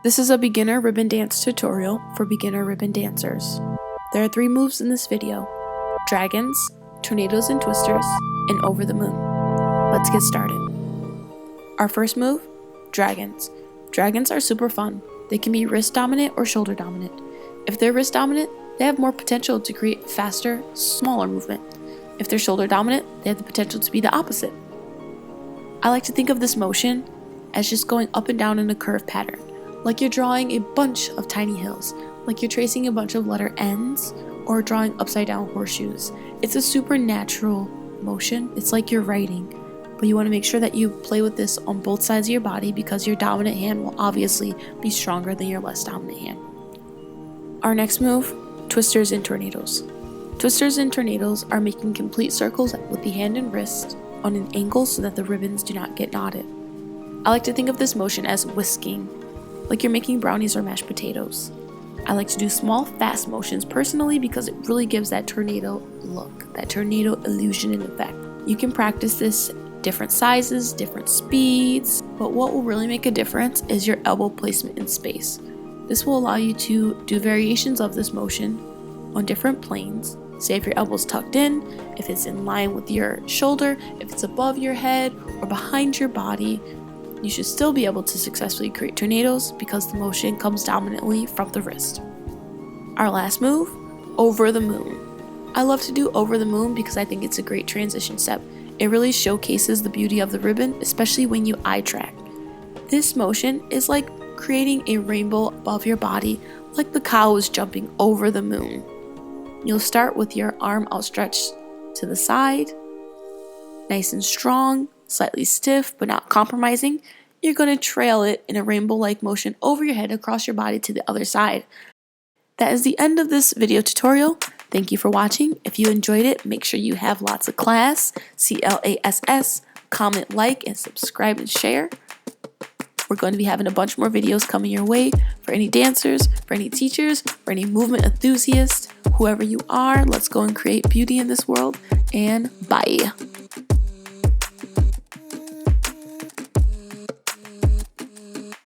This is a beginner ribbon dance tutorial for beginner ribbon dancers. There are 3 moves in this video: dragons, tornadoes and twisters, and over the moon. Let's get started. Our first move, dragons. Dragons are super fun. They can be wrist dominant or shoulder dominant. If they're wrist dominant, they have more potential to create faster, smaller movement. If they're shoulder dominant, they have the potential to be the opposite. I like to think of this motion as just going up and down in a curve pattern, like you're drawing a bunch of tiny hills, like you're tracing a bunch of letter N's or drawing upside down horseshoes. It's a super natural motion. It's like you're writing, but you want to make sure that you play with this on both sides of your body because your dominant hand will obviously be stronger than your less dominant hand. Our next move, twisters and tornadoes. Twisters and tornadoes are making complete circles with the hand and wrist on an angle so that the ribbons do not get knotted. I like to think of this motion as whisking, like you're making brownies or mashed potatoes. I like to do small, fast motions personally because it really gives that tornado look, that tornado illusion and effect. You can practice this different sizes, different speeds, but what will really make a difference is your elbow placement in space. This will allow you to do variations of this motion on different planes. Say if your elbow's tucked in, if it's in line with your shoulder, if it's above your head or behind your body. You should still be able to successfully create tornadoes because the motion comes dominantly from the wrist. Our last move, over the moon. I love to do over the moon because I think it's a great transition step. It really showcases the beauty of the ribbon, especially when you eye track. This motion is like creating a rainbow above your body, like the cow is jumping over the moon. You'll start with your arm outstretched to the side, nice and strong, slightly stiff but not compromising. You're going to trail it in a rainbow-like motion over your head across your body to the other side. That is the end of this video tutorial. Thank you for watching. If you enjoyed it, make sure you have lots of class, CLASS, comment, like, and subscribe and share. We're going to be having a bunch more videos coming your way for any dancers, for any teachers, for any movement enthusiasts, whoever you are. Let's go and create beauty in this world, and bye.